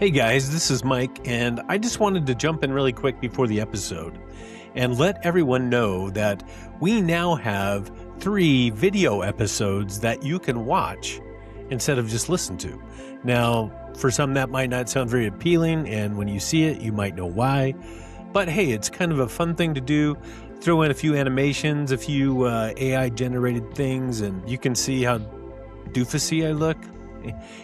Hey guys, this is Mike, and I just wanted to jump in really quick before the episode and let everyone know that we now have 3 video episodes that you can watch instead of just listen to. Now, for some that might not sound very appealing, and when you see it, you might know why. But hey, it's kind of a fun thing to do. Throw in a few animations, a few AI-generated things, and you can see how doofusy I look.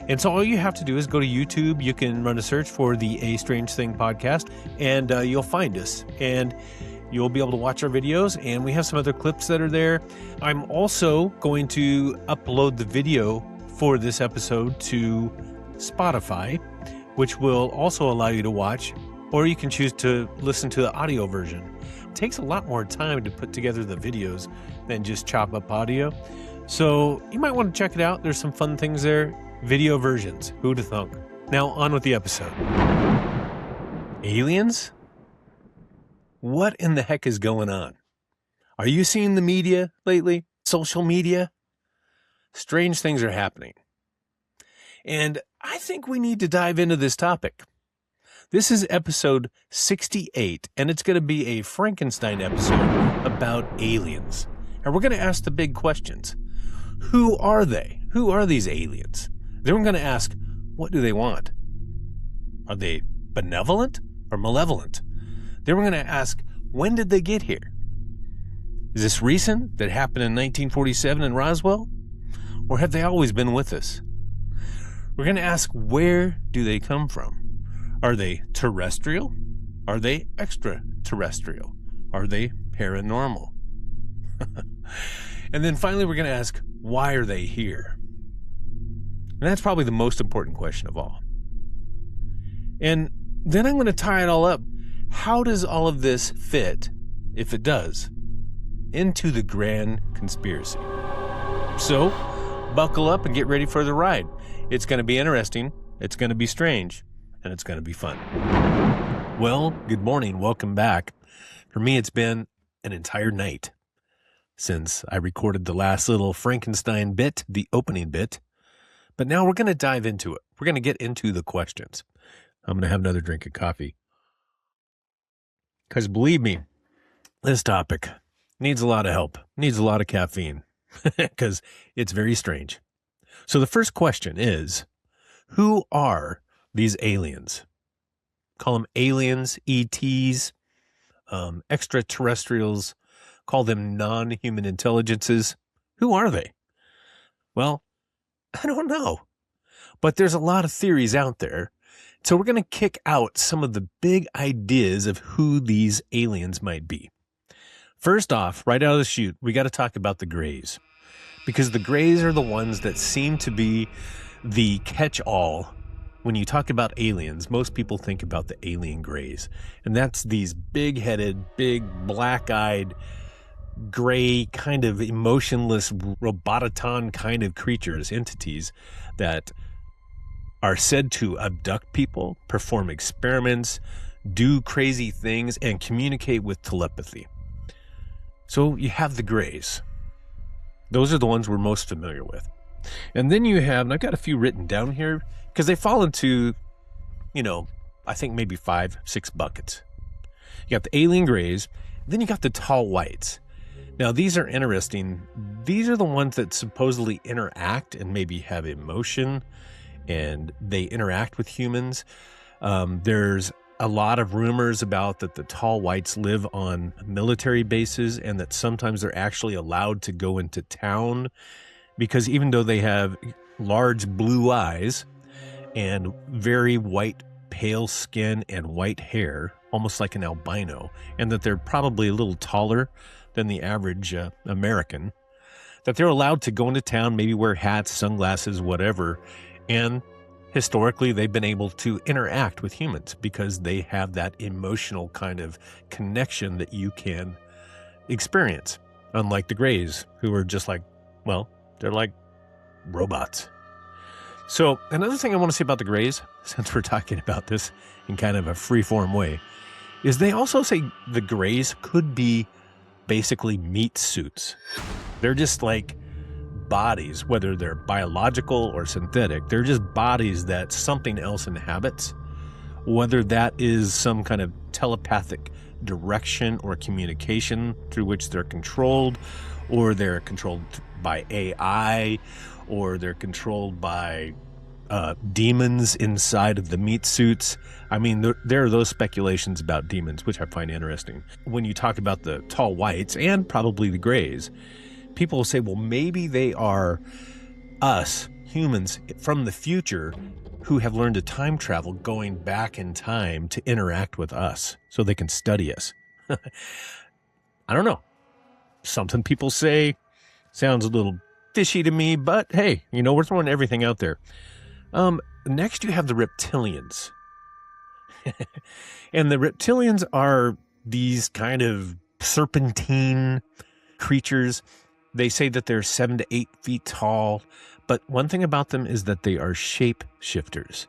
And so all you have to do is go to YouTube. You can run a search for the A Strange Thing podcast, and you'll find us. And you'll be able to watch our videos, and we have some other clips that are there. I'm also going to upload the video for this episode to Spotify, which will also allow you to watch, or you can choose to listen to the audio version. It takes a lot more time to put together the videos than just chop up audio. So you might want to check it out. There's some fun things there. Video versions. Who'd have thunk? Now on with the episode. Aliens? What in the heck is going on? Are you seeing the media lately? Social media? Strange things are happening. And I think we need to dive into this topic. This is episode 68, and it's going to be a Frankenstein episode about aliens. And we're going to ask the big questions. Who are they? Who are these aliens? Then we're going to ask, what do they want? Are they benevolent or malevolent? Then we're going to ask, when did they get here? Is this recent, that happened in 1947 in Roswell? Or have they always been with us? We're going to ask, where do they come from? Are they terrestrial? Are they extraterrestrial? Are they paranormal? And then finally, we're going to ask, why are they here? And that's probably the most important question of all. And then I'm going to tie it all up. How does all of this fit, if it does, into the grand conspiracy? So, buckle up and get ready for the ride. It's going to be interesting, it's going to be strange, and it's going to be fun. Well, good morning. Welcome back. For me, it's been an entire night since I recorded the last little Frankenstein bit, the opening bit. But now we're going to dive into it. We're going to get into the questions. I'm going to have another drink of coffee. Because believe me, this topic needs a lot of help, needs a lot of caffeine, because it's very strange. So the first question is, who are these aliens? Call them aliens, ETs, extraterrestrials, call them non-human intelligences. Who are they? Well, I don't know, but there's a lot of theories out there. So we're going to kick out some of the big ideas of who these aliens might be. First off, right out of the chute, we got to talk about the Greys, because the Greys are the ones that seem to be the catch-all. When you talk about aliens, most people think about the alien Greys, and that's these big-headed, big, black-eyed, gray, kind of emotionless, robotaton kind of creatures, entities that are said to abduct people, perform experiments, do crazy things, and communicate with telepathy. So you have the Greys. Those are the ones we're most familiar with. And then you have, and I've got a few written down here, because they fall into, I think maybe 5-6 buckets. You got the alien Greys, then you got the tall whites. Now, these are interesting. These are the ones that supposedly interact and maybe have emotion, and they interact with humans. There's a lot of rumors about that the tall whites live on military bases, and that sometimes they're actually allowed to go into town, because even though they have large blue eyes and very white, pale skin and white hair, almost like an albino, and that they're probably a little taller than the average American, that they're allowed to go into town, maybe wear hats, sunglasses, whatever, and historically they've been able to interact with humans because they have that emotional kind of connection that you can experience, unlike the Greys, who are just like, well, they're like robots. So another thing I want to say about the Greys, since we're talking about this in kind of a free-form way, is they also say the Greys could be basically meat suits. They're just like bodies, whether they're biological or synthetic. They're just bodies that something else inhabits, whether that is some kind of telepathic direction or communication through which they're controlled, or they're controlled by AI, or they're controlled by demons inside of the meat suits. I mean, there are those speculations about demons, which I find interesting. When you talk about the tall whites and probably the grays, people will say, well, maybe they are us, humans from the future, who have learned to time travel, going back in time to interact with us so they can study us. I don't know. Something people say sounds a little fishy to me, but hey, we're throwing everything out there. Next you have the reptilians. And the reptilians are these kind of serpentine creatures. They say that they're 7 to 8 feet tall, but one thing about them is that they are shapeshifters.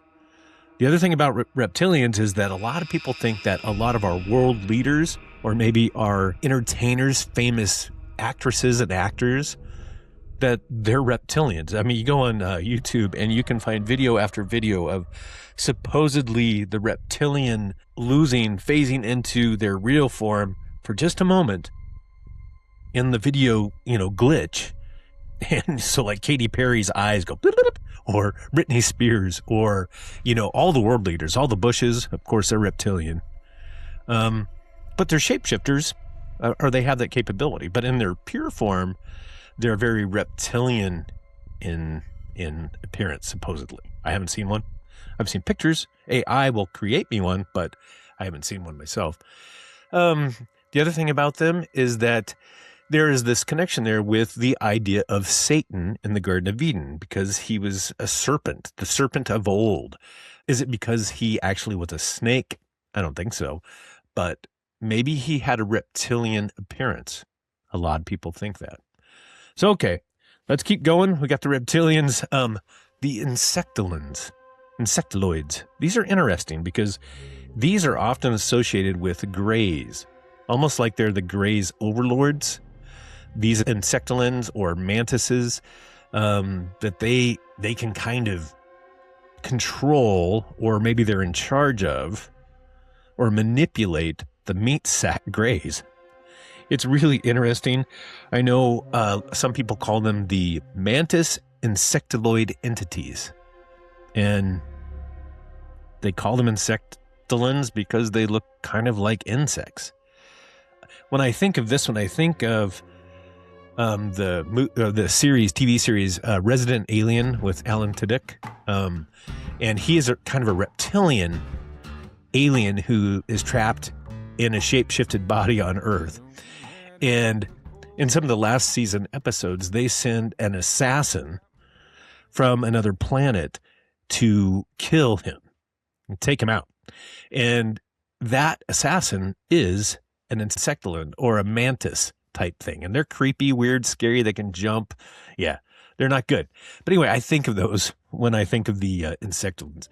The other thing about reptilians is that a lot of people think that a lot of our world leaders, or maybe our entertainers, famous actresses and actors, that they're reptilians. I mean, you go on YouTube and you can find video after video of supposedly the reptilian phasing into their real form for just a moment in the video, glitch. And so like Katy Perry's eyes go blip, blip, or Britney Spears, or, all the world leaders, all the Bushes, of course, they're reptilian. But they're shapeshifters, or they have that capability. But in their pure form, they're very reptilian in appearance, supposedly. I haven't seen one. I've seen pictures. AI will create me one, but I haven't seen one myself. The other thing about them is that there is this connection there with the idea of Satan in the Garden of Eden, because he was a serpent, the serpent of old. Is it because he actually was a snake? I don't think so. But maybe he had a reptilian appearance. A lot of people think that. So, okay, let's keep going. We got the reptilians, the insectoids. These are interesting because these are often associated with grays, almost like they're the grays overlords. These insectoids or mantises, that they can kind of control, or maybe they're in charge of, or manipulate the meat sack grays. It's really interesting. I know some people call them the mantis insectoid entities. And they call them insectoids because they look kind of like insects. When I think of this one, I think of the TV series Resident Alien with Alan Tudyk. And he is kind of a reptilian alien who is trapped in a shape-shifted body on Earth. And in some of the last season episodes, they send an assassin from another planet to kill him and take him out. And that assassin is an insectoid or a mantis type thing. And they're creepy, weird, scary. They can jump. Yeah, they're not good. But anyway, I think of those when I think of the insectoids.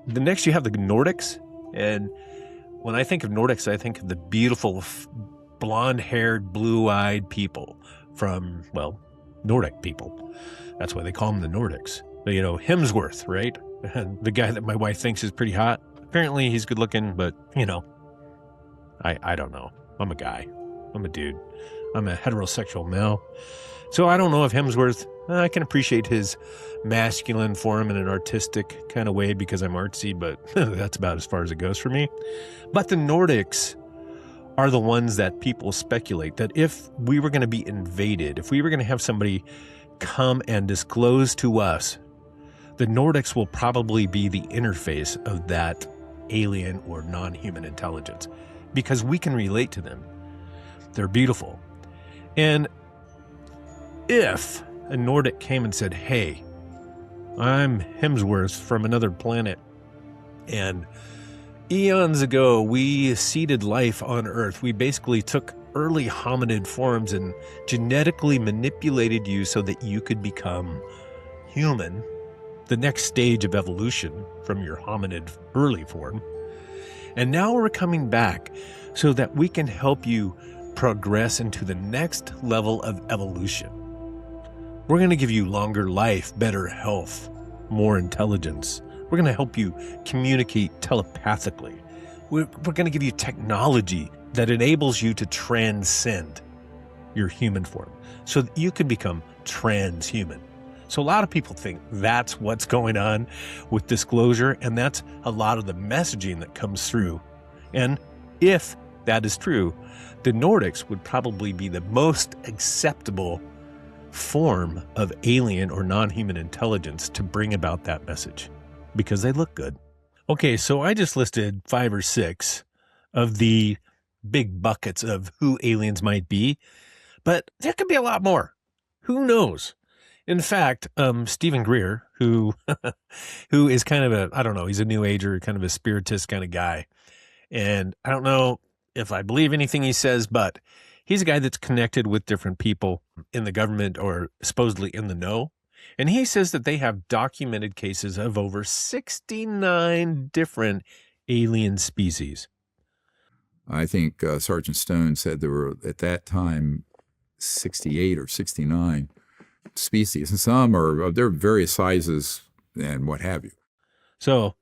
The next you have the Nordics. And when I think of Nordics, I think of the beautiful blonde-haired, blue-eyed people from, well, Nordic people. That's why they call them the Nordics. Hemsworth, right? The guy that my wife thinks is pretty hot. Apparently he's good looking, but, I don't know. I'm a guy. I'm a dude. I'm a heterosexual male. So I don't know if Hemsworth, I can appreciate his masculine form in an artistic kind of way because I'm artsy, but that's about as far as it goes for me. But the Nordics are the ones that people speculate that if we were going to be invaded, if we were going to have somebody come and disclose to us, the Nordics will probably be the interface of that alien or non-human intelligence because we can relate to them. They're beautiful. And if a Nordic came and said, hey, I'm Hemsworth from another planet, and eons ago, we seeded life on Earth. We basically took early hominid forms and genetically manipulated you so that you could become human, the next stage of evolution from your hominid early form. And now we're coming back so that we can help you progress into the next level of evolution. We're going to give you longer life, better health, more intelligence, We're going to help you communicate telepathically. We're going to give you technology that enables you to transcend your human form so that you can become transhuman. So a lot of people think that's what's going on with disclosure, and that's a lot of the messaging that comes through. And if that is true, the Nordics would probably be the most acceptable form of alien or non-human intelligence to bring about that message because they look good. Okay, so I just listed 5 or 6 of the big buckets of who aliens might be, but there could be a lot more. Who knows? In fact, Stephen Greer, who is kind of I don't know, he's a new ager, kind of a spiritist kind of guy. And I don't know if I believe anything he says, but he's a guy that's connected with different people in the government or supposedly in the know. And he says that they have documented cases of over 69 different alien species. I think Sergeant Stone said there were, at that time, 68 or 69 species. And some are, they're various sizes and what have you. So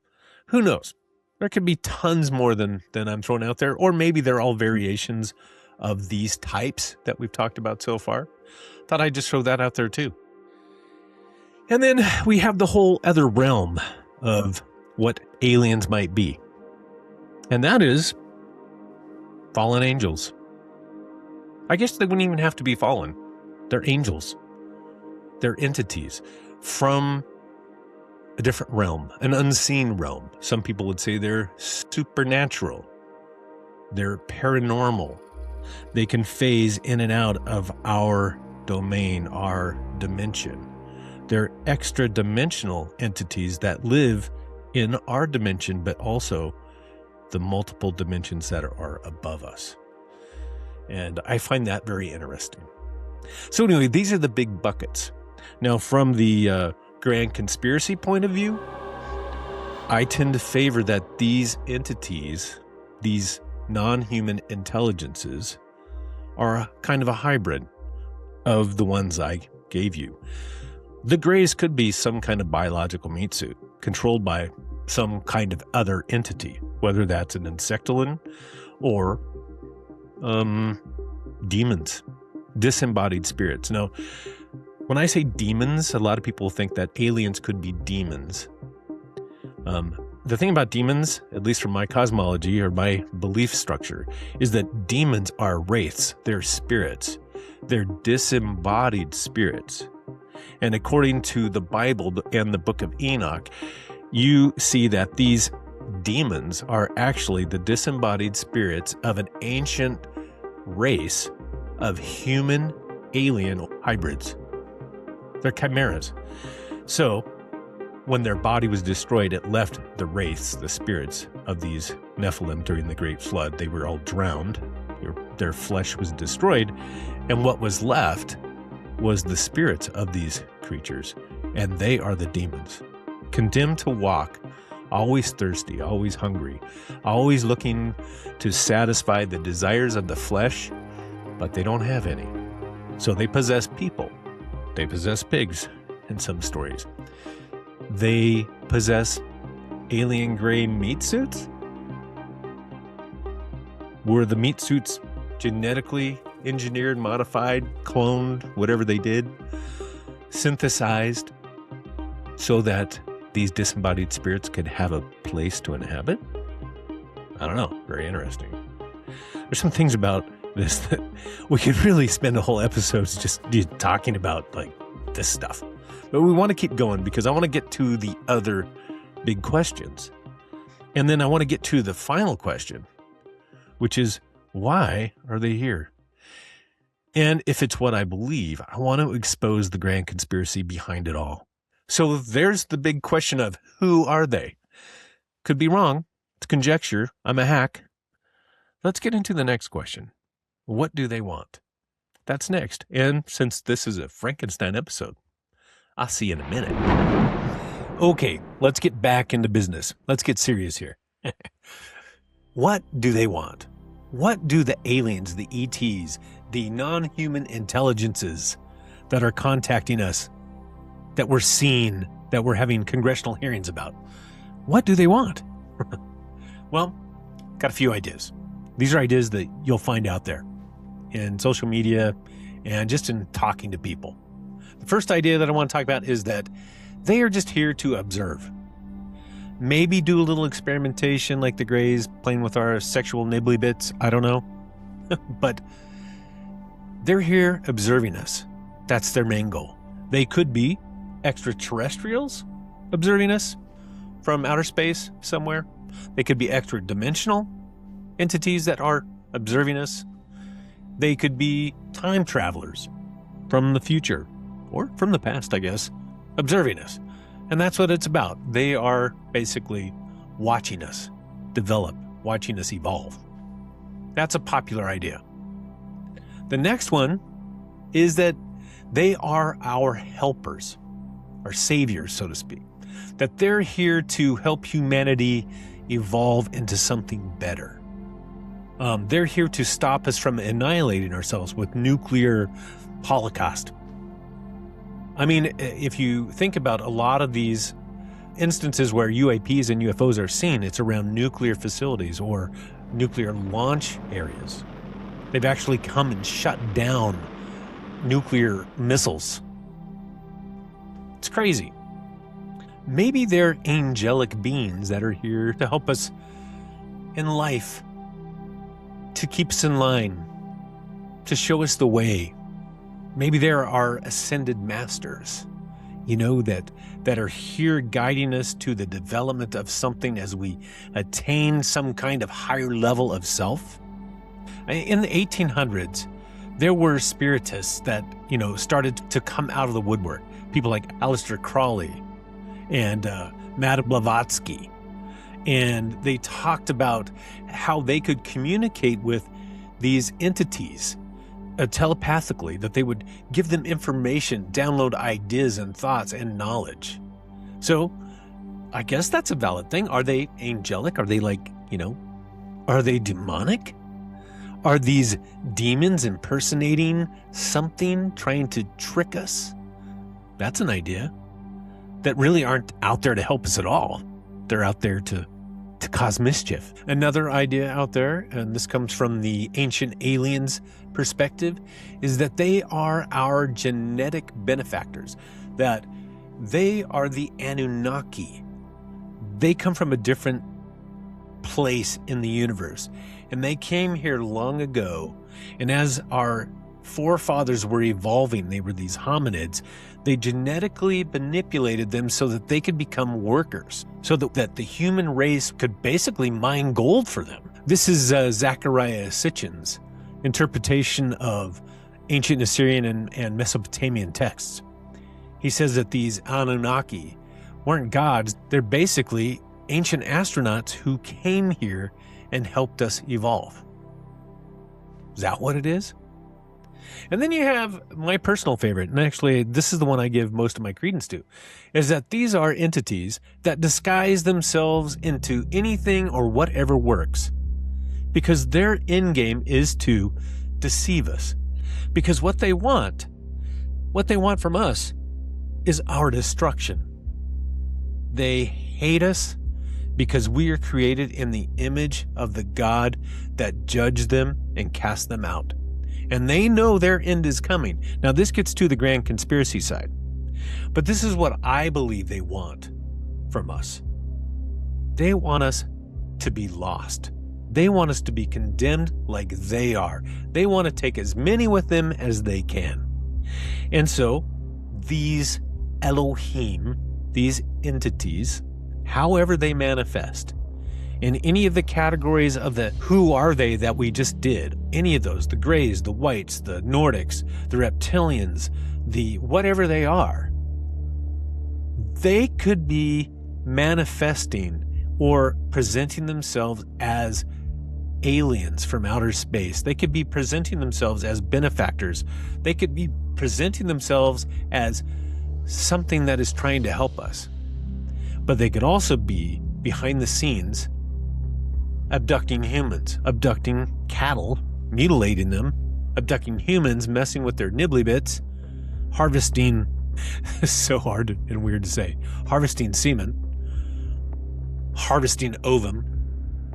who knows? There could be tons more than I'm throwing out there. Or maybe they're all variations of these types that we've talked about so far. Thought I'd just throw that out there too. And then we have the whole other realm of what aliens might be. And that is fallen angels. I guess they wouldn't even have to be fallen. They're angels. They're entities from a different realm, an unseen realm. Some people would say they're supernatural. They're paranormal. They can phase in and out of our domain, our dimension. They're extra-dimensional entities that live in our dimension, but also the multiple dimensions that are above us. And I find that very interesting. So anyway, these are the big buckets. Now, from the grand conspiracy point of view, I tend to favor that these entities, these non-human intelligences, are kind of a hybrid of the ones I gave you. The grays could be some kind of biological meat suit controlled by some kind of other entity, whether that's an insectoid or demons, disembodied spirits. Now, when I say demons, a lot of people think that aliens could be demons. The thing about demons, at least from my cosmology or my belief structure, is that demons are wraiths. They're spirits. They're disembodied spirits. And according to the Bible and the book of Enoch, you see that these demons are actually the disembodied spirits of an ancient race of human alien hybrids. They're chimeras. So when their body was destroyed, it left the wraiths, the spirits of these Nephilim during the Great Flood. They were all drowned. Their flesh was destroyed. And what was left was the spirits of these creatures. And they are the demons, condemned to walk, always thirsty, always hungry, always looking to satisfy the desires of the flesh, but they don't have any. So they possess people. They possess pigs in some stories. They possess alien gray meat suits? Were the meat suits genetically engineered, modified, cloned, whatever they did, synthesized so that these disembodied spirits could have a place to inhabit? I don't know. Very interesting. There's some things about this that we could really spend a whole episode just talking about, like, this stuff. But we want to keep going because I want to get to the other big questions. And then I want to get to the final question, which is, why are they here? And if it's what I believe, I want to expose the grand conspiracy behind it all. So there's the big question of, who are they? Could be wrong. It's conjecture. I'm a hack. Let's get into the next question. What do they want? That's next. And since this is a Frankenstein episode, I'll see you in a minute. Okay, let's get back into business. Let's get serious here. What do they want? What do the aliens, the ETs, the non-human intelligences that are contacting us, that we're seeing, that we're having congressional hearings about, What do they want? Well, got a few ideas. These are ideas that you'll find out there in social media and just in talking to people. The first idea that I want to talk about is that they are just here to observe. Maybe do a little experimentation like the Greys playing with our sexual nibbly bits. I don't know. But they're here observing us. That's their main goal. They could be extraterrestrials observing us from outer space somewhere. They could be extra-dimensional entities that are observing us. They could be time travelers from the future, or from the past, I guess, observing us. And that's what it's about. They are basically watching us develop, watching us evolve. That's a popular idea. The next one is that they are our helpers, our saviors, so to speak. That they're here to help humanity evolve into something better. They're here to stop us from annihilating ourselves with nuclear holocaust. I mean, if you think about a lot of these instances where UAPs and UFOs are seen, it's around nuclear facilities or nuclear launch areas. They've actually come and shut down nuclear missiles. It's crazy. Maybe they're angelic beings that are here to help us in life, to keep us in line, to show us the way. Maybe they're our ascended masters, that are here guiding us to the development of something as we attain some kind of higher level of self. In the 1800s, there were spiritists that, started to come out of the woodwork. People like Aleister Crowley and Madame Blavatsky. And they talked about how they could communicate with these entities telepathically, that they would give them information, download ideas and thoughts and knowledge. So I guess that's a valid thing. Are they angelic? Are they are they demonic? Are these demons impersonating something, trying to trick us? That's an idea. That really aren't out there to help us at all. They're out there to cause mischief. Another idea out there, and this comes from the ancient aliens perspective, is that they are our genetic benefactors, that they are the Anunnaki. They come from a different place in the universe, and they came here long ago, and as our forefathers were evolving, they were these hominids, they genetically manipulated them so that they could become workers, so that the human race could basically mine gold for them. This is Zechariah Sitchin's interpretation of ancient Assyrian and Mesopotamian texts. He says that these Anunnaki weren't gods, they're basically ancient astronauts who came here and helped us evolve. Is that what it is? And then you have my personal favorite, and actually this is the one I give most of my credence to, is that these are entities that disguise themselves into anything or whatever works, because their end game is to deceive us. Because what they want from us is our destruction. They hate us because we are created in the image of the God that judged them and cast them out. And they know their end is coming. Now, this gets to the grand conspiracy side. But this is what I believe they want from us. They want us to be lost. They want us to be condemned like they are. They want to take as many with them as they can. And so, these Elohim, these entities, however they manifest, in any of the categories of the who are they that we just did, any of those, the Greys, the Whites, the Nordics, the Reptilians, the whatever they are, they could be manifesting or presenting themselves as aliens from outer space. They could be presenting themselves as benefactors. They could be presenting themselves as something that is trying to help us. But they could also be behind the scenes abducting humans, abducting cattle, mutilating them, abducting humans, messing with their nibbly bits, harvesting, so hard and weird to say, harvesting semen, harvesting ovum,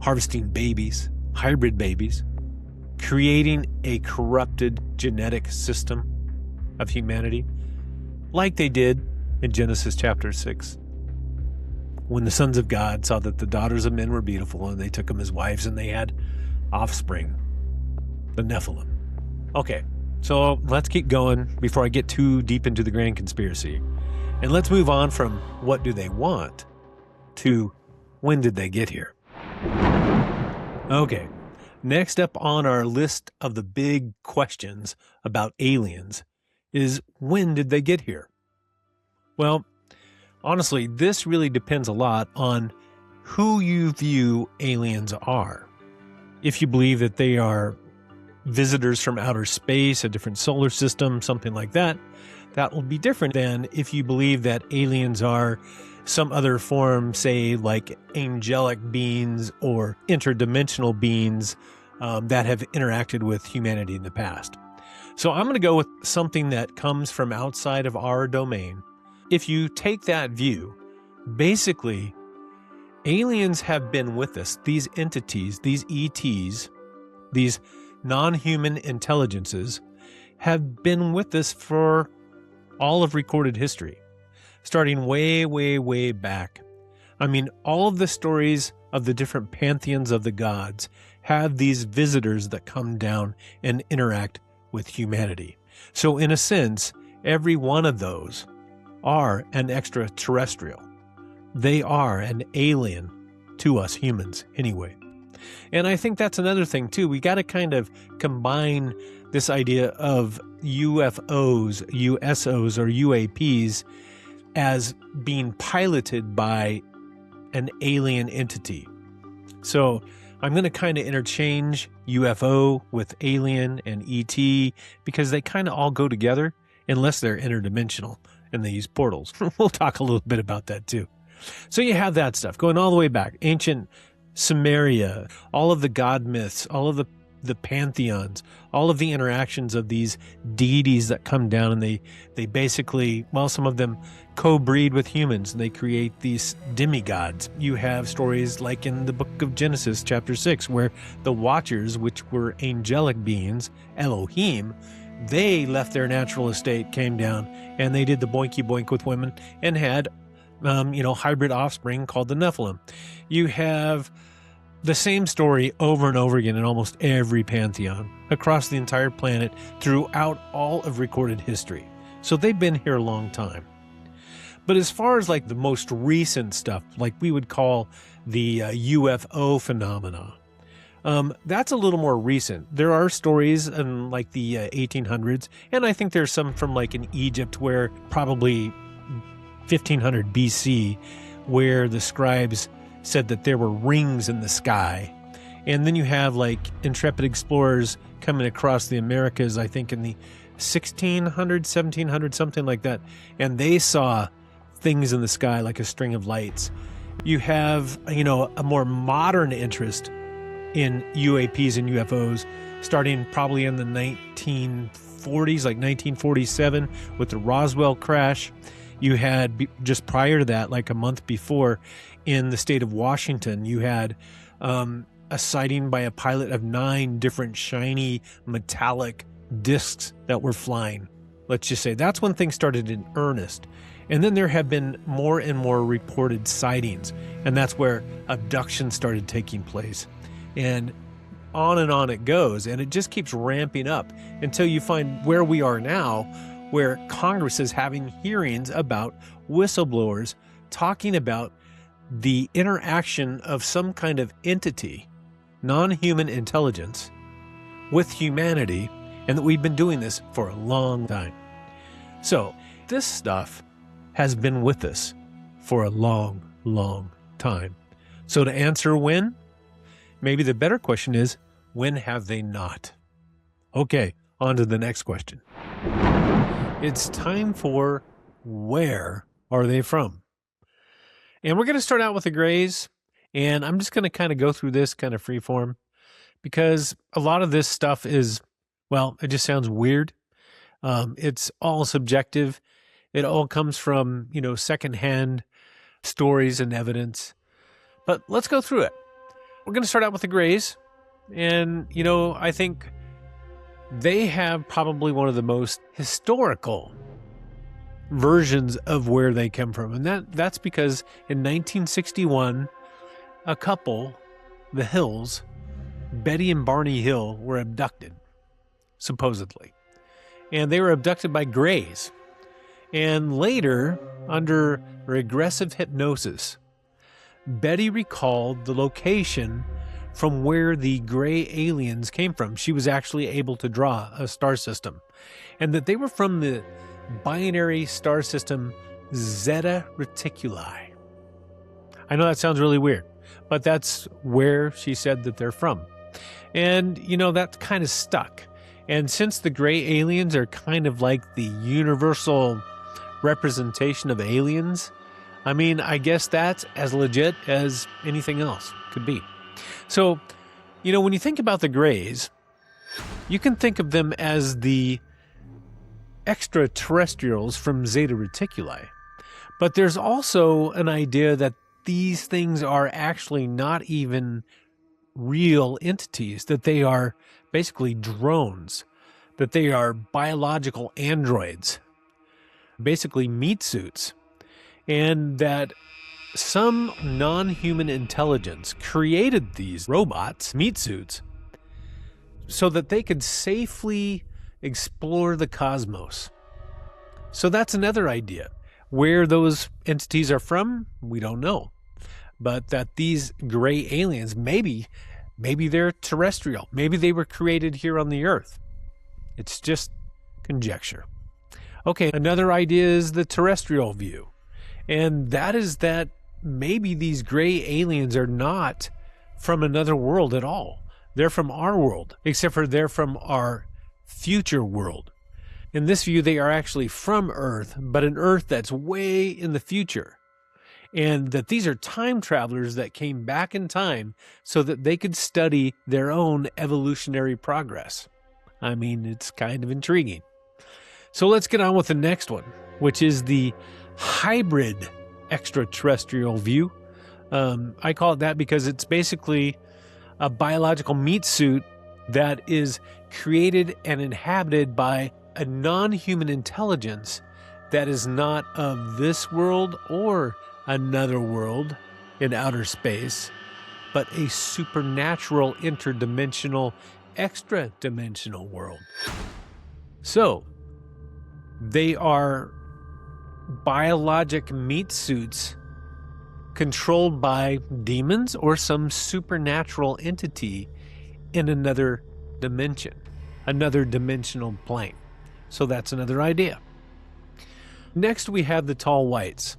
harvesting babies, hybrid babies, creating a corrupted genetic system of humanity, like they did in Genesis chapter 6. When the sons of God saw that the daughters of men were beautiful, and they took them as wives, and they had offspring, the Nephilim. Okay, so let's keep going before I get too deep into the grand conspiracy. And let's move on from what do they want to when did they get here? Okay, next up on our list of the big questions about aliens is when did they get here? Well, honestly, this really depends a lot on who you view aliens are. If you believe that they are visitors from outer space, a different solar system, something like that, that will be different than if you believe that aliens are some other form, say like angelic beings or interdimensional beings that have interacted with humanity in the past. So I'm going to go with something that comes from outside of our domain. If you take that view, basically, aliens have been with us. These entities, these ETs, these non-human intelligences have been with us for all of recorded history, starting way, way, way back. I mean, all of the stories of the different pantheons of the gods have these visitors that come down and interact with humanity. So in a sense, every one of those are an extraterrestrial. They are an alien to us humans anyway. And I think that's another thing too. We got to kind of combine this idea of UFOs, USOs, or UAPs as being piloted by an alien entity. So I'm going to kind of interchange UFO with alien and ET because they kind of all go together unless they're interdimensional and they use portals. We'll talk a little bit about that too. So you have that stuff going all the way back. Ancient Sumeria, all of the god myths, all of the pantheons, all of the interactions of these deities that come down and they basically, well, some of them co-breed with humans and they create these demigods. You have stories like in the book of Genesis chapter 6 where the Watchers, which were angelic beings, Elohim, they left their natural estate, came down, and they did the boinky boink with women and had hybrid offspring called the Nephilim. You have the same story over and over again in almost every pantheon across the entire planet throughout all of recorded history. So they've been here a long time. But as far as like the most recent stuff, like we would call the UFO phenomena, that's a little more recent. There are stories in like the 1800s, and I think there's some from like in Egypt where probably 1500 BC, where the scribes said that there were rings in the sky. And then you have like intrepid explorers coming across the Americas, I think in the 1600s, 1700s, something like that. And they saw things in the sky like a string of lights. You have, a more modern interest in UAPs and UFOs starting probably in the 1940s, like 1947 with the Roswell crash. You had just prior to that, like a month before, in the state of Washington, you had a sighting by a pilot of 9 different shiny metallic discs that were flying. Let's just say that's when things started in earnest. And then there have been more and more reported sightings, and that's where abductions started taking place. And on it goes, and it just keeps ramping up until you find where we are now, where Congress is having hearings about whistleblowers talking about the interaction of some kind of entity, non-human intelligence, with humanity, and that we've been doing this for a long time. So this stuff has been with us for a long, long time. So to answer when, maybe the better question is, when have they not? Okay, on to the next question. It's time for where are they from? And we're going to start out with the Greys, and I'm just going to kind of go through this kind of free form because a lot of this stuff is, well, it just sounds weird. It's all subjective. It all comes from, secondhand stories and evidence. But let's go through it. We're going to start out with the Greys. And, I think they have probably one of the most historical versions of where they come from. And that's because in 1961, a couple, the Hills, Betty and Barney Hill, were abducted, supposedly. And they were abducted by Greys. And later, under regressive hypnosis, Betty recalled the location from where the gray aliens came from. She was actually able to draw a star system, and that they were from the binary star system Zeta Reticuli. I know that sounds really weird, but that's where she said that they're from. And, that's kind of stuck. And since the gray aliens are kind of like the universal representation of aliens, I guess that's as legit as anything else could be. So, when you think about the Greys, you can think of them as the extraterrestrials from Zeta Reticuli. But there's also an idea that these things are actually not even real entities, that they are basically drones, that they are biological androids, basically meat suits, and that some non-human intelligence created these robots, meat suits, so that they could safely explore the cosmos. So that's another idea. Where those entities are from, we don't know. But that these gray aliens, maybe they're terrestrial. Maybe they were created here on the Earth. It's just conjecture. Okay, another idea is the terrestrial view. And that is that maybe these gray aliens are not from another world at all. They're from our world, except for they're from our future world. In this view, they are actually from Earth, but an Earth that's way in the future. And that these are time travelers that came back in time so that they could study their own evolutionary progress. It's kind of intriguing. So let's get on with the next one, which is the hybrid extraterrestrial view. I call it that because it's basically a biological meat suit that is created and inhabited by a non-human intelligence that is not of this world or another world in outer space, but a supernatural, interdimensional, extra-dimensional world. So, they are biologic meat suits controlled by demons or some supernatural entity in another dimension, another dimensional plane. So that's another idea. Next, we have the tall whites.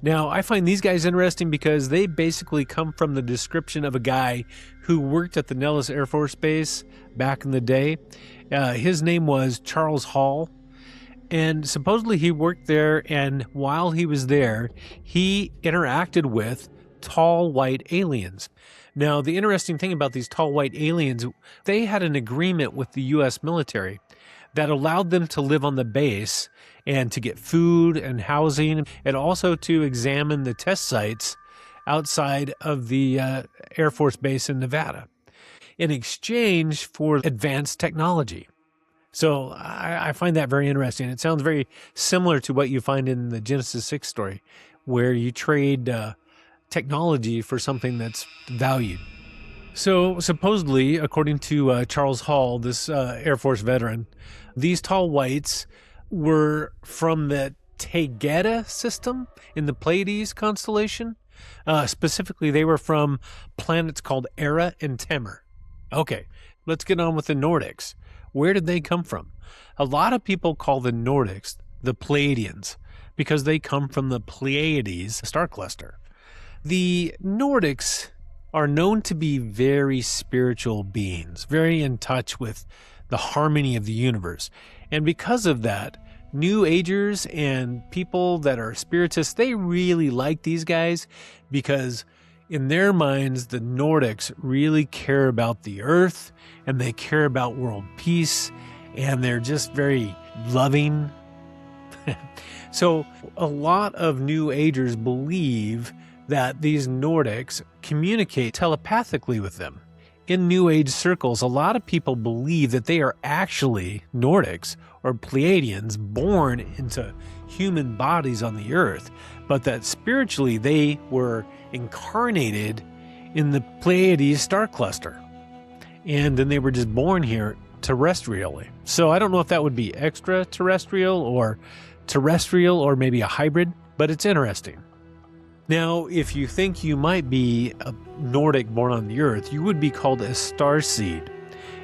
Now, I find these guys interesting because they basically come from the description of a guy who worked at the Nellis Air Force Base back in the day. His name was Charles Hall. And supposedly he worked there, and while he was there, he interacted with tall white aliens. Now, the interesting thing about these tall white aliens, they had an agreement with the U.S. military that allowed them to live on the base and to get food and housing, and also to examine the test sites outside of the Air Force Base in Nevada in exchange for advanced technology. So I find that very interesting. It sounds very similar to what you find in the Genesis 6 story, where you trade technology for something that's valued. So supposedly, according to Charles Hall, this Air Force veteran, these tall whites were from the Taygeta system in the Pleiades constellation. Specifically, they were from planets called Era and Temur. Okay, let's get on with the Nordics. Where did they come from? A lot of people call the Nordics the Pleiadians because they come from the Pleiades star cluster. The Nordics are known to be very spiritual beings, very in touch with the harmony of the universe. And because of that, New Agers and people that are spiritists, they really like these guys because in their minds, the Nordics really care about the earth and they care about world peace, and they're just very loving. So a lot of New Agers believe that these Nordics communicate telepathically with them. In New Age circles, a lot of people believe that they are actually Nordics or Pleiadians born into human bodies on the earth, but that spiritually they were incarnated in the Pleiades star cluster. And then they were just born here terrestrially. So I don't know if that would be extraterrestrial or terrestrial or maybe a hybrid, but it's interesting. Now, if you think you might be a Nordic born on the earth, you would be called a starseed.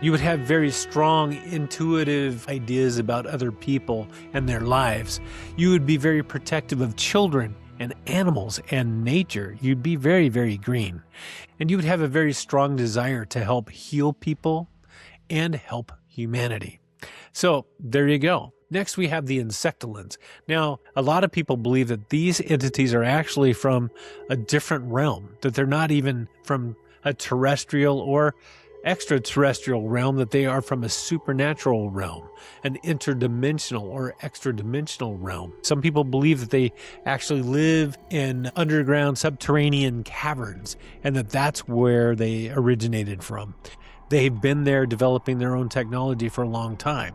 You would have very strong intuitive ideas about other people and their lives. You would be very protective of children and animals and nature. You'd be very, very green. And you would have a very strong desire to help heal people and help humanity. So there you go. Next, we have the insectolins. Now, a lot of people believe that these entities are actually from a different realm, that they're not even from a terrestrial or extraterrestrial realm, that they are from a supernatural realm, an interdimensional or extra-dimensional realm. Some people believe that they actually live in underground subterranean caverns and that that's where they originated from. They've been there developing their own technology for a long time.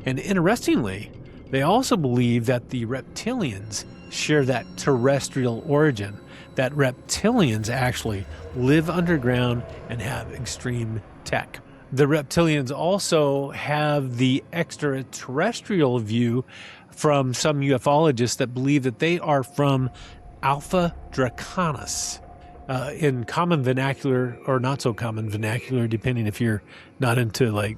And interestingly, they also believe that the reptilians share that terrestrial origin, that reptilians actually live underground and have extreme tech. The reptilians also have the extraterrestrial view from some ufologists that believe that they are from Alpha Draconis. In common vernacular or not so common vernacular, depending if you're not into like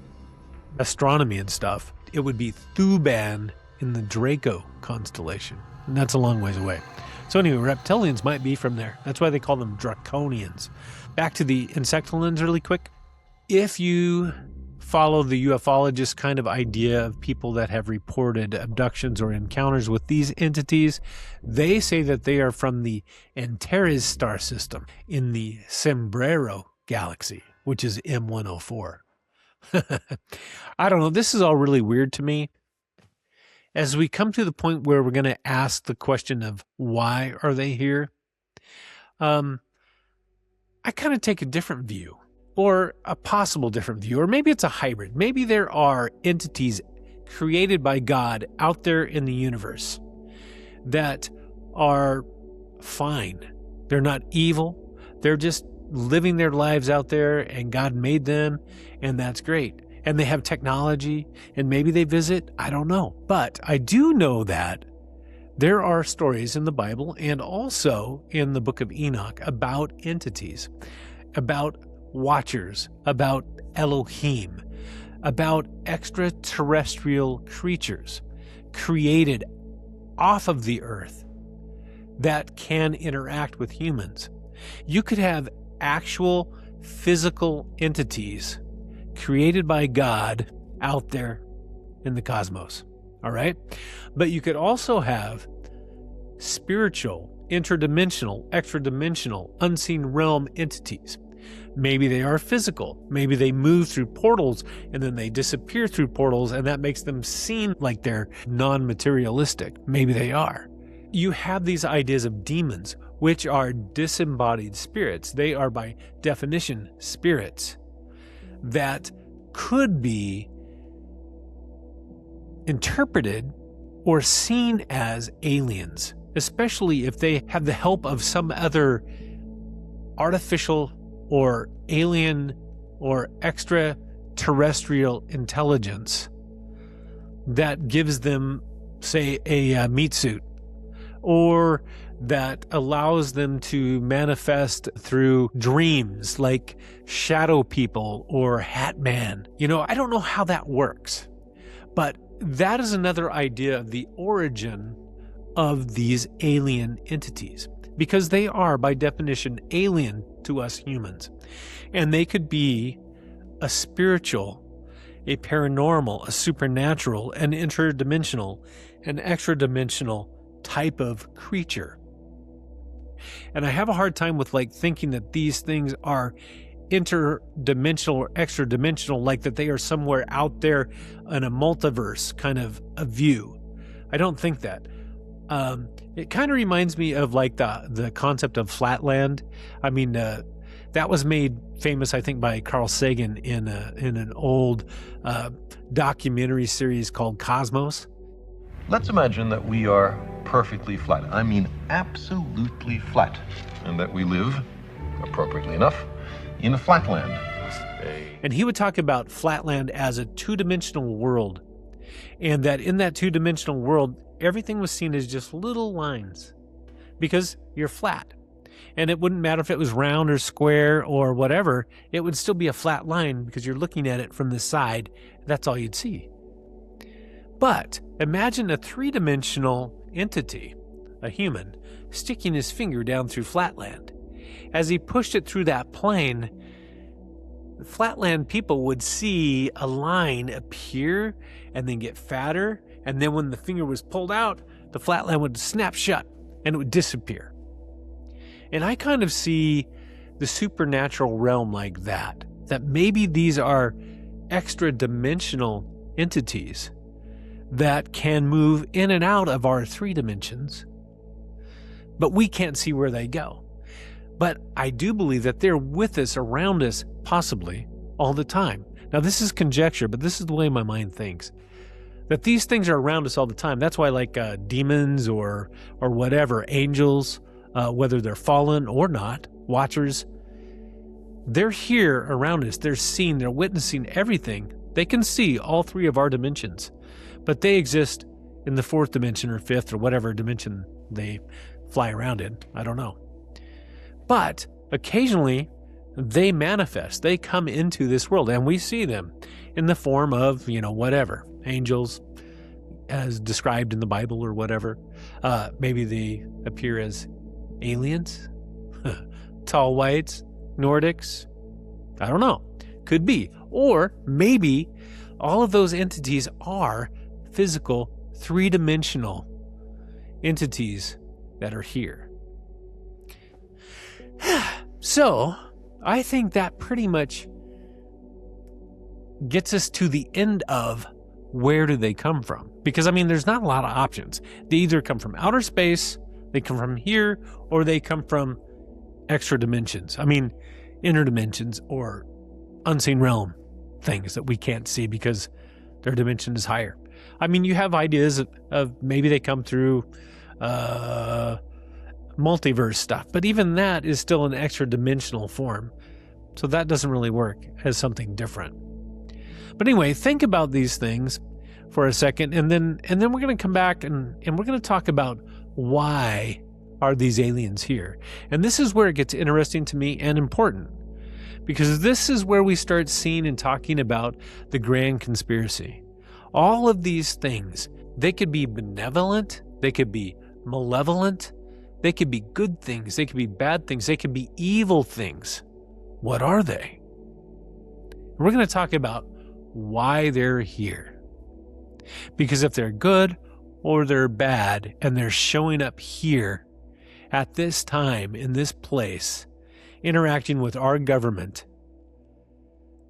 astronomy and stuff, it would be Thuban in the Draco constellation. And that's a long ways away. So anyway, reptilians might be from there. That's why they call them draconians. Back to the insectolins really quick. If you follow the ufologist kind of idea of people that have reported abductions or encounters with these entities, they say that they are from the Antares star system in the Sombrero galaxy, which is M104. I don't know. This is all really weird to me. As we come to the point where we're going to ask the question of why are they here, I kind of take a different view. Or a possible different view, or maybe it's a hybrid. Maybe there are entities created by God out there in the universe that are fine. They're not evil. They're just living their lives out there, and God made them, and that's great. And they have technology, and maybe they visit. I don't know. But I do know that there are stories in the Bible and also in the book of Enoch about entities, about watchers, about Elohim, about extraterrestrial creatures created off of the earth that can interact with humans. You could have actual physical entities created by God out there in the cosmos, all right? But you could also have spiritual, interdimensional, extra-dimensional, unseen realm entities. Maybe they are physical. Maybe they move through portals and then they disappear through portals, and that makes them seem like they're non-materialistic. Maybe they are. You have these ideas of demons, which are disembodied spirits. They are by definition spirits that could be interpreted or seen as aliens, especially if they have the help of some other artificial or alien or extraterrestrial intelligence that gives them, say, a meat suit, or that allows them to manifest through dreams like shadow people or Hat Man. You know, I don't know how that works, but that is another idea of the origin of these alien entities, because they are, by definition, alien to us humans. And they could be a spiritual, a paranormal, a supernatural, an interdimensional, an extra-dimensional type of creature. And I have a hard time with thinking that these things are interdimensional or extra-dimensional, like that they are somewhere out there in a multiverse kind of a view. I don't think that. It kind of reminds me of like the concept of flatland. I mean, that was made famous, I think, by Carl Sagan in an old documentary series called Cosmos. Let's imagine that we are perfectly flat. I mean, absolutely flat. And that we live, appropriately enough, in a flatland. And he would talk about flatland as a two-dimensional world. And that in that two-dimensional world, everything was seen as just little lines. Because you're flat. And it wouldn't matter if it was round or square or whatever. It would still be a flat line because you're looking at it from the side. That's all you'd see. But imagine a three-dimensional entity, a human, sticking his finger down through flatland. As he pushed it through that plane, the flatland people would see a line appear and then get fatter. And then when the finger was pulled out, the flatland would snap shut and it would disappear. And I kind of see the supernatural realm like that maybe these are extra dimensional entities that can move in and out of our three dimensions, but we can't see where they go. But I do believe that they're with us, around us, possibly all the time. Now, this is conjecture, but this is the way my mind thinks. That these things are around us all the time. That's why, like demons or whatever, angels, whether they're fallen or not, watchers, they're here around us. They're seeing, they're witnessing everything. They can see all three of our dimensions, but they exist in the fourth dimension or fifth or whatever dimension they fly around in. I don't know. But occasionally they manifest. They come into this world and we see them in the form of, whatever, angels as described in the Bible or whatever. Maybe they appear as aliens, tall whites, Nordics. I don't know. Could be. Or maybe all of those entities are physical, three-dimensional entities that are here. So, I think that pretty much gets us to the end of where do they come from? Because, there's not a lot of options. They either come from outer space, they come from here, or they come from extra dimensions. Inner dimensions or unseen realm things that we can't see because their dimension is higher. You have ideas of maybe they come through multiverse stuff, but even that is still an extra dimensional form. So that doesn't really work as something different. But anyway, think about these things for a second, and then we're going to come back and we're going to talk about why are these aliens here. And this is where it gets interesting to me and important, because this is where we start seeing and talking about the grand conspiracy. All of these things, they could be benevolent, they could be malevolent, they could be good things, they could be bad things, they could be evil things. What are they? We're going to talk about why they're here. Because if they're good or they're bad and they're showing up here at this time, in this place, interacting with our government,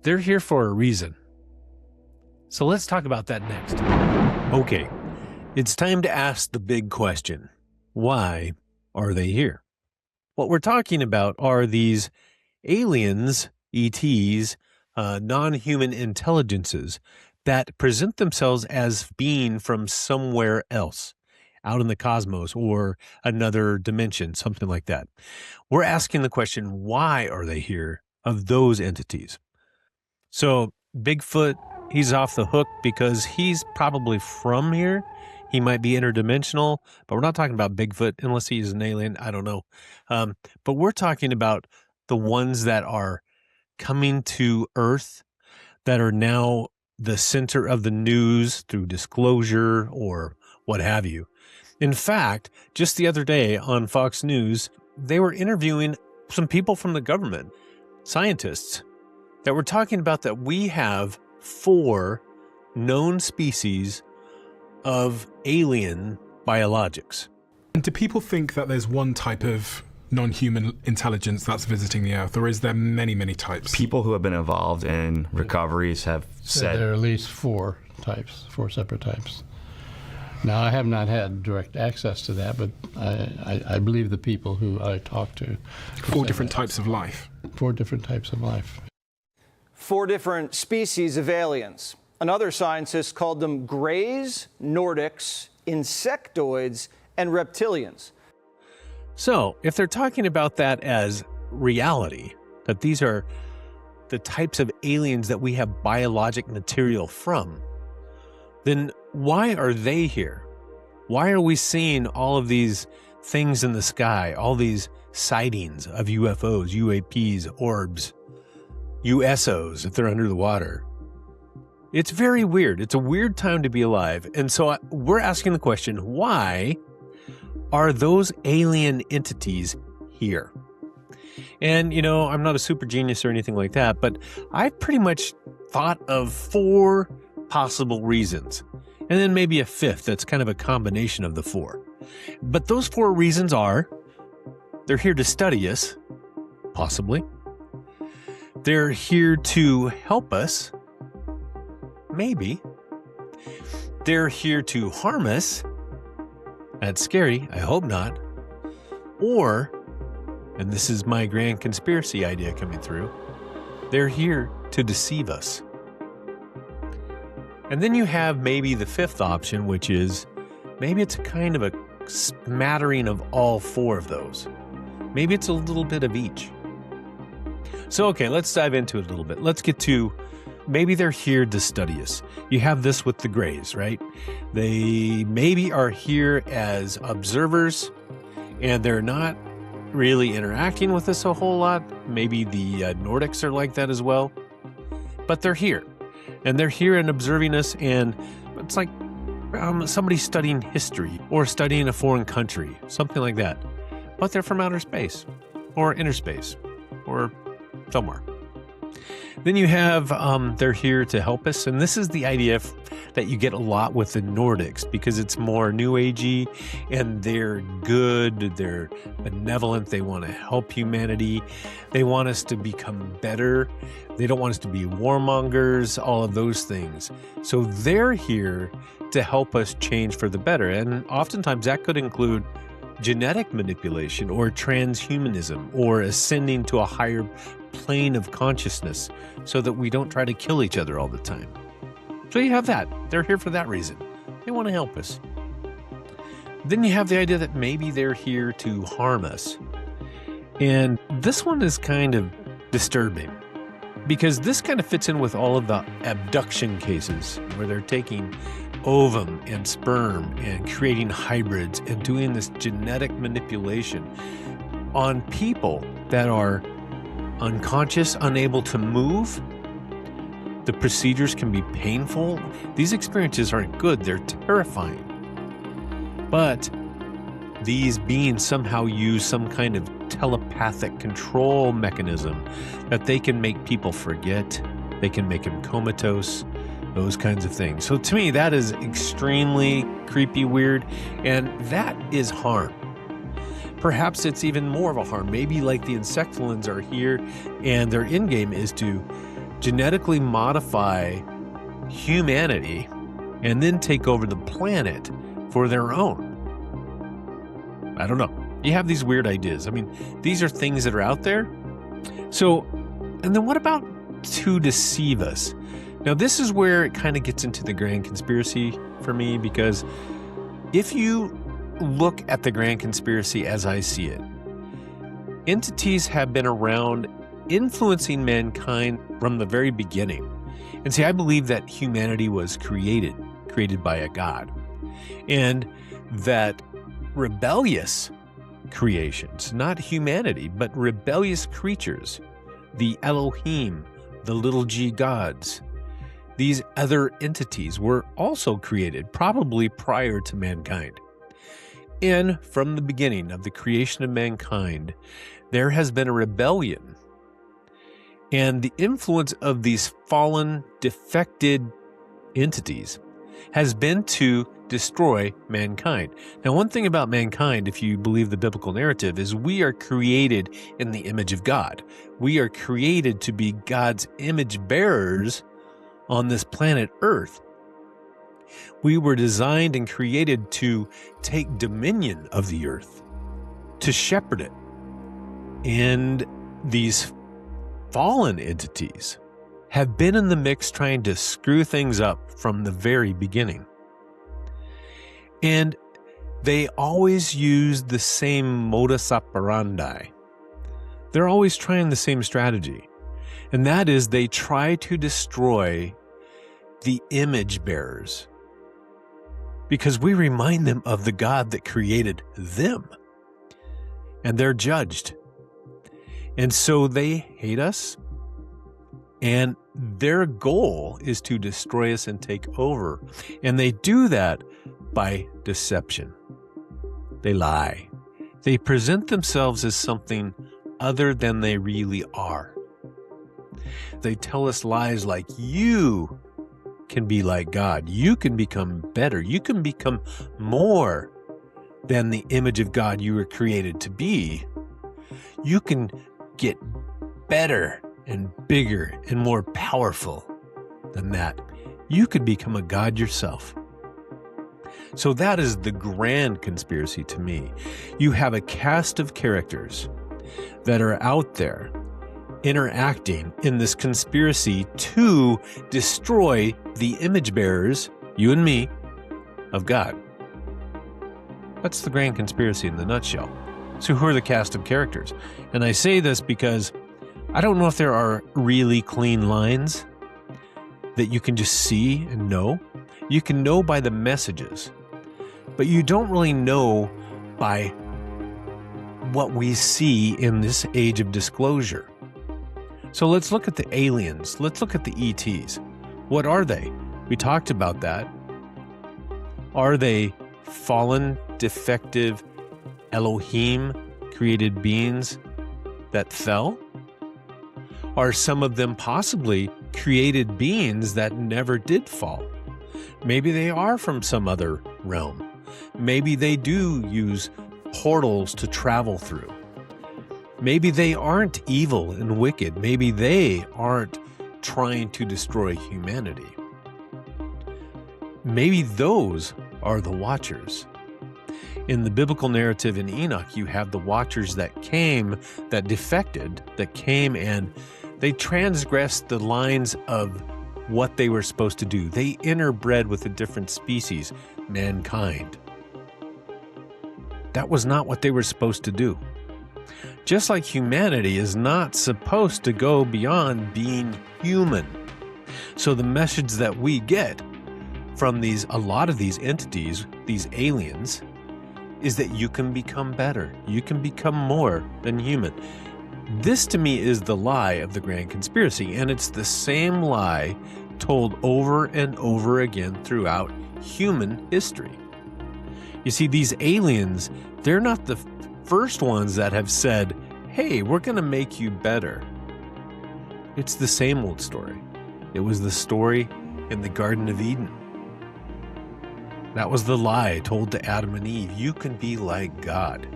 they're here for a reason. So let's talk about that next. Okay, it's time to ask the big question. Why are they here? What we're talking about are these aliens, ETs, non-human intelligences that present themselves as being from somewhere else, out in the cosmos or another dimension, something like that. We're asking the question, why are they here, of those entities? So Bigfoot, he's off the hook because he's probably from here. He might be interdimensional, but we're not talking about Bigfoot unless he's an alien. I don't know. But we're talking about the ones that are coming to Earth that are now the center of the news through disclosure or what have you. In fact, just the other day on Fox News, they were interviewing some people from the government, scientists, that were talking about that we have 4 known species of alien biologics. And do people think that there's one type of non-human intelligence that's visiting the Earth, or is there many, many types? People who have been involved in recoveries have said there are at least 4 separate types. Now, I have not had direct access to that, but I believe the people who I talked to. 4 different types of life. 4 different types of life. 4 different species of aliens. Another scientist called them greys, Nordics, insectoids, and reptilians. So, if they're talking about that as reality, that these are the types of aliens that we have biologic material from, then why are they here? Why are we seeing all of these things in the sky, all these sightings of UFOs, UAPs, orbs, USOs if they're under the water? It's very weird. It's a weird time to be alive. And so we're asking the question, why are those alien entities here? And, you know, I'm not a super genius or anything like that, but I pretty much thought of 4 possible reasons. And then maybe a 5th that's kind of a combination of the 4. But those 4 reasons are, they're here to study us, possibly. They're here to help us, maybe. They're here to harm us. That's scary. I hope not. Or, and this is my grand conspiracy idea coming through, they're here to deceive us. And then you have maybe the 5th option, which is maybe it's a kind of a smattering of all 4 of those. Maybe it's a little bit of each. So, okay, let's dive into it a little bit. Let's get to maybe they're here to study us. You have this with the Greys, right? They maybe are here as observers, and they're not really interacting with us a whole lot. Maybe the Nordics are like that as well. But they're here. And they're here and observing us, and it's like somebody studying history or studying a foreign country, something like that. But they're from outer space or inner space or somewhere. Then you have they're here to help us, and this is the idea that you get a lot with the Nordics because it's more New Agey, and they're good, they're benevolent, they want to help humanity, they want us to become better, they don't want us to be warmongers, all of those things. So they're here to help us change for the better, and oftentimes that could include genetic manipulation or transhumanism or ascending to a higher plane of consciousness so that we don't try to kill each other all the time. So you have that. They're here for that reason. They want to help us. Then you have the idea that maybe they're here to harm us. And this one is kind of disturbing because this kind of fits in with all of the abduction cases where they're taking ovum and sperm and creating hybrids and doing this genetic manipulation on people that are unconscious, unable to move. The procedures can be painful. These experiences aren't good. They're terrifying. But these beings somehow use some kind of telepathic control mechanism that they can make people forget. They can make them comatose, those kinds of things. So to me, that is extremely creepy, weird, and that is harm. Perhaps it's even more of a harm. Maybe like the insectoids are here and their end game is to genetically modify humanity and then take over the planet for their own. I don't know. You have these weird ideas. I mean, these are things that are out there. So, and then what about to deceive us? Now, this is where it kind of gets into the grand conspiracy for me, because if you look at the grand conspiracy as I see it, entities have been around influencing mankind from the very beginning. And see, I believe that humanity was created by a God, and that rebellious creations, not humanity, but rebellious creatures, the Elohim, the little g gods, these other entities were also created, probably prior to mankind. And from the beginning of the creation of mankind, there has been a rebellion. And the influence of these fallen, defected entities has been to destroy mankind. Now, one thing about mankind, if you believe the biblical narrative, is we are created in the image of God. We are created to be God's image bearers on this planet Earth. We were designed and created to take dominion of the earth, to shepherd it. And these fallen entities have been in the mix trying to screw things up from the very beginning. And they always use the same modus operandi. They're always trying the same strategy. And that is they try to destroy the image bearers, because we remind them of the God that created them, and they're judged. And so they hate us, and their goal is to destroy us and take over. And they do that by deception. They lie. They present themselves as something other than they really are. They tell us lies like, you can be like God. You can become better. You can become more than the image of God you were created to be. You can get better and bigger and more powerful than that. You could become a God yourself. So that is the grand conspiracy to me. You have a cast of characters that are out there interacting in this conspiracy to destroy the image bearers, you and me, of God. That's the grand conspiracy in the nutshell. So who are the cast of characters? And I say this because I don't know if there are really clean lines that you can just see and know. You can know by the messages, but you don't really know by what we see in this age of disclosure. So let's look at the aliens. Let's look at the ETs. What are they? We talked about that. Are they fallen, defective, Elohim-created beings that fell? Are some of them possibly created beings that never did fall? Maybe they are from some other realm. Maybe they do use portals to travel through. Maybe they aren't evil and wicked. Maybe they aren't trying to destroy humanity. Maybe those are the Watchers. In the biblical narrative in Enoch, you have the Watchers that came, that defected, that came and they transgressed the lines of what they were supposed to do. They interbred with a different species, mankind. That was not what they were supposed to do. Just like humanity is not supposed to go beyond being human. So the message that we get from a lot of these entities, these aliens, is that you can become better. You can become more than human. This to me is the lie of the grand conspiracy, and it's the same lie told over and over again throughout human history. You see, these aliens, they're not the first ones that have said, hey, we're going to make you better. It's the same old story. It was the story in the Garden of Eden. That was the lie told to Adam and Eve. You can be like God.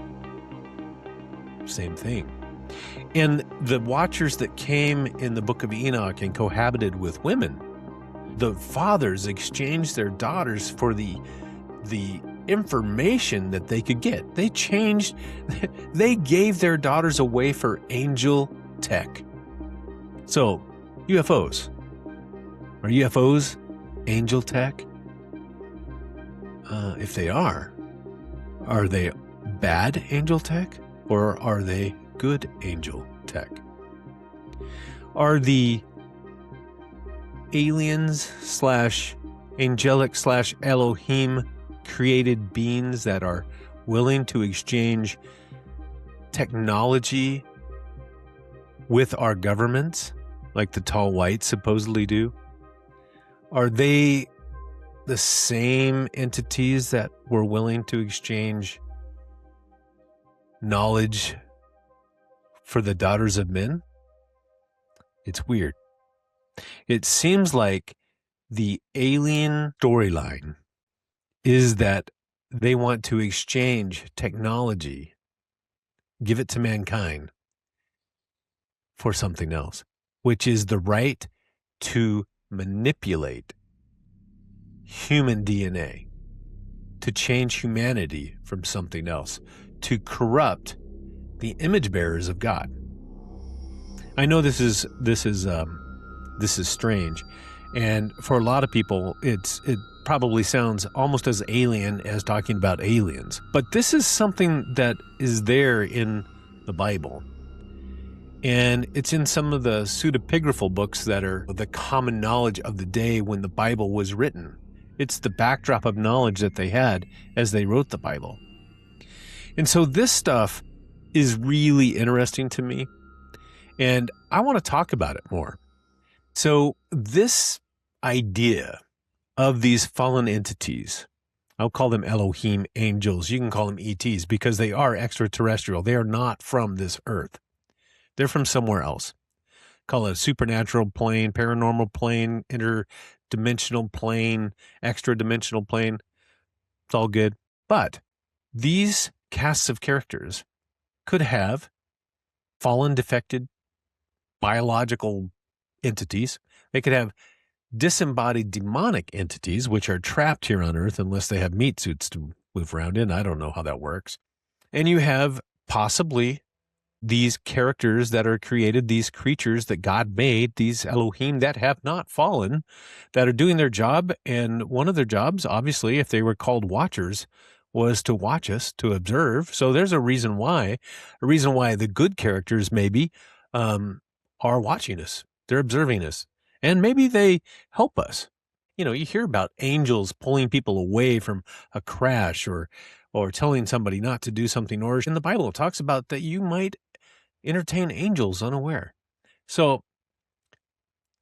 Same thing. And the Watchers that came in the book of Enoch and cohabited with women, the fathers exchanged their daughters for the information that they could get. They gave their daughters away for angel tech. So, UFOs. Are UFOs angel tech? If they are they bad angel tech or are they good angel tech? Are the aliens / angelic / Elohim created beings that are willing to exchange technology with our governments, like the tall whites supposedly do? Are they the same entities that were willing to exchange knowledge for the daughters of men? It's weird. It seems like the alien storyline is that they want to exchange technology, give it to mankind for something else, which is the right to manipulate human DNA, to change humanity from something else, to corrupt the image bearers of God. I know this is strange, and for a lot of people, it probably sounds almost as alien as talking about aliens. But this is something that is there in the Bible. And it's in some of the pseudepigraphal books that are the common knowledge of the day when the Bible was written. It's the backdrop of knowledge that they had as they wrote the Bible. And so this stuff is really interesting to me, and I want to talk about it more. So this idea of these fallen entities, I'll call them Elohim, angels. You can call them ETs because they are extraterrestrial. They are not from this earth. They're from somewhere else. Call it a supernatural plane, paranormal plane, interdimensional plane, extra-dimensional plane. It's all good. But these casts of characters could have fallen, defected, biological entities. They could have disembodied demonic entities, which are trapped here on Earth unless they have meat suits to move around in. I don't know how that works. And you have possibly these characters that are created, these creatures that God made, these Elohim that have not fallen, that are doing their job. And one of their jobs, obviously, if they were called watchers, was to watch us, to observe. So there's a reason why the good characters maybe are watching us. They're observing us. And maybe they help us. You know, you hear about angels pulling people away from a crash or telling somebody not to do something. Or in the Bible, it talks about that you might entertain angels unaware. So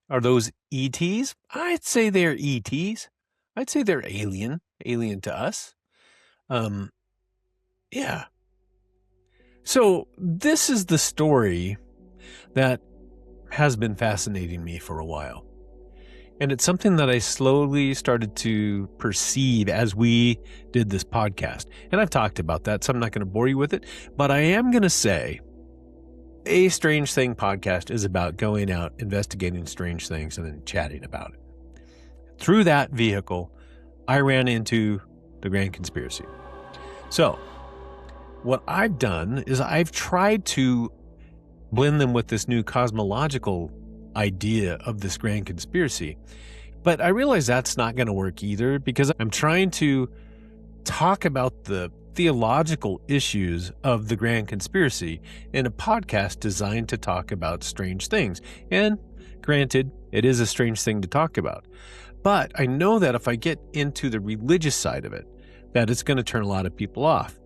are those ETs? I'd say they're ETs. I'd say they're alien to us. Yeah. So this is the story that has been fascinating me for a while. And it's something that I slowly started to perceive as we did this podcast. And I've talked about that, so I'm not going to bore you with it. But I am going to say A Strange Thing podcast is about going out, investigating strange things, and then chatting about it. Through that vehicle, I ran into the Grand Conspiracy. So what I've done is I've tried to blend them with this new cosmological idea of this Grand Conspiracy. But I realize that's not going to work either, because I'm trying to talk about the theological issues of the Grand Conspiracy in a podcast designed to talk about strange things. And granted, it is a strange thing to talk about. But I know that if I get into the religious side of it, that it's going to turn a lot of people off.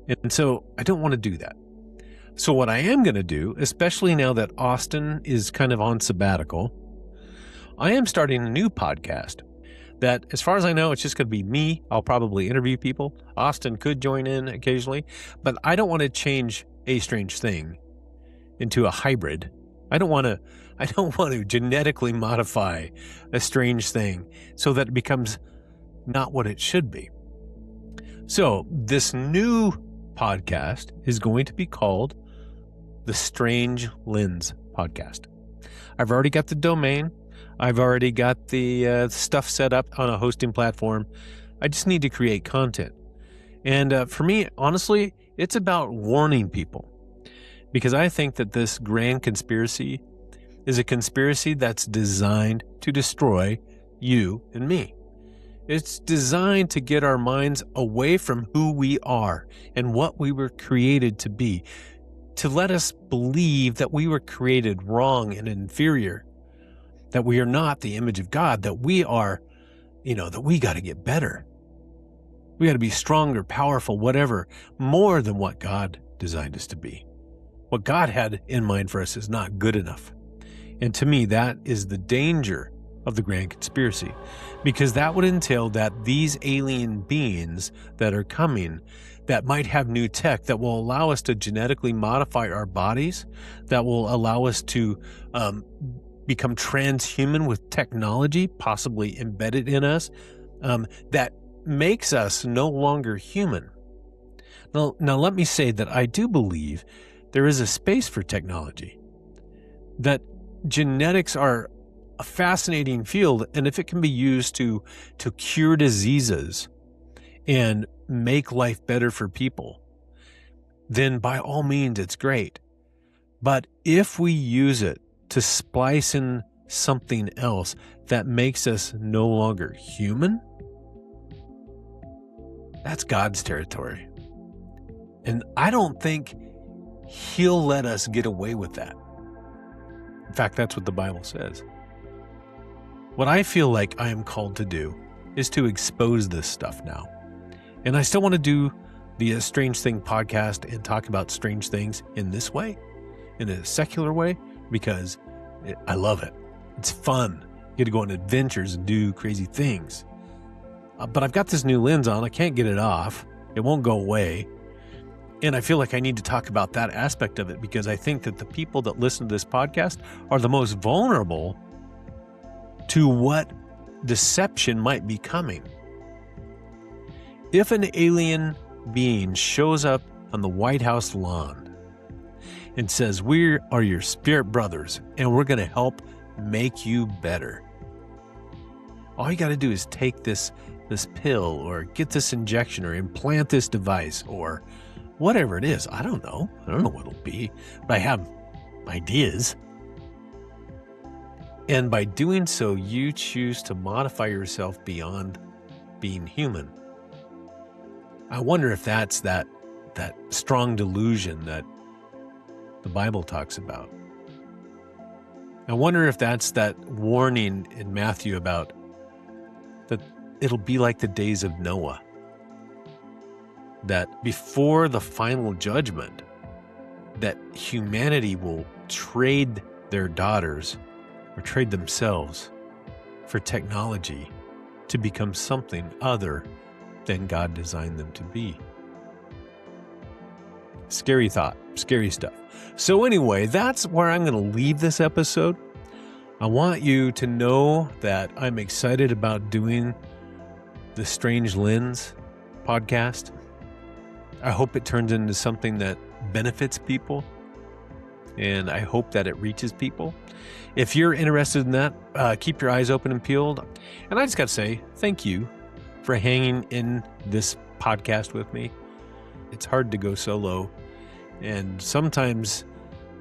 And so I don't want to do that. So what I am going to do, especially now that Austin is kind of on sabbatical, I am starting a new podcast that, as far as I know, it's just going to be me. I'll probably interview people. Austin could join in occasionally, but I don't want to change A Strange Thing into a hybrid. I don't want to genetically modify a strange thing so that it becomes not what it should be. So this new podcast is going to be called the Strange Lens Podcast. I've already got the domain. I've already got the stuff set up on a hosting platform. I just need to create content. And for me, honestly, it's about warning people, because I think that this Grand Conspiracy is a conspiracy that's designed to destroy you and me. It's designed to get our minds away from who we are and what we were created to be, to let us believe that we were created wrong and inferior, that we are not the image of God, that we are, that we got to get better. We got to be stronger, powerful, whatever, more than what God designed us to be. What God had in mind for us is not good enough. And to me, that is the danger of the Grand Conspiracy, because that would entail that these alien beings that are coming, that might have new tech that will allow us to genetically modify our bodies, that will allow us to become transhuman with technology possibly embedded in us, that makes us no longer human. Now let me say that I do believe there is a space for technology, that genetics are a fascinating field. And if it can be used to cure diseases and make life better for people, then by all means, it's great. But if we use it to splice in something else that makes us no longer human, that's God's territory. And I don't think he'll let us get away with that. In fact, that's what the Bible says. What I feel like I am called to do is to expose this stuff now. And I still want to do the Strange Thing podcast and talk about strange things in this way, in a secular way, because I love it. It's fun. You get to go on adventures and do crazy things. But I've got this new lens on. I can't get it off. It won't go away. And I feel like I need to talk about that aspect of it because I think that the people that listen to this podcast are the most vulnerable to what deception might be coming. If an alien being shows up on the White House lawn and says, "We are your spirit brothers and we're going to help make you better," all you got to do is take this pill or get this injection or implant this device or whatever it is. I don't know what it'll be, but I have ideas. And by doing so, you choose to modify yourself beyond being human. I wonder if that's that strong delusion that the Bible talks about. I wonder if that's that warning in Matthew about that it'll be like the days of Noah. That before the final judgment, that humanity will trade their daughters or trade themselves for technology to become something other than God designed them to be. Scary thought, scary stuff. So anyway, that's where I'm going to leave this episode. I want you to know that I'm excited about doing the Strange Lens podcast. I hope it turns into something that benefits people, and I hope that it reaches people. If you're interested in that, keep your eyes open and peeled. And I just got to say thank you for hanging in this podcast with me. It's hard to go solo, and sometimes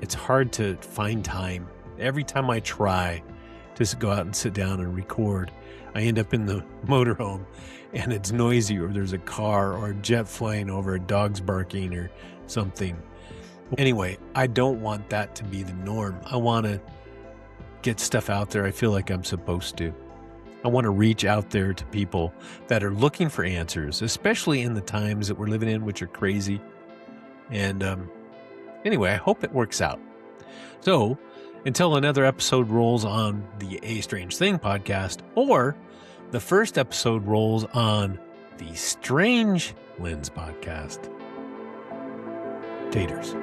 it's hard to find time. Every time I try to go out and sit down and record, I end up in the motorhome and it's noisy, or there's a car or a jet flying over, a dog's barking or something. Anyway, I don't want that to be the norm. I want to get stuff out there. I feel like I'm supposed to. I want to reach out there to people that are looking for answers, especially in the times that we're living in, which are crazy. And anyway, I hope it works out. So until another episode rolls on the A Strange Thing podcast, or the first episode rolls on the Strange Lens podcast. Taters.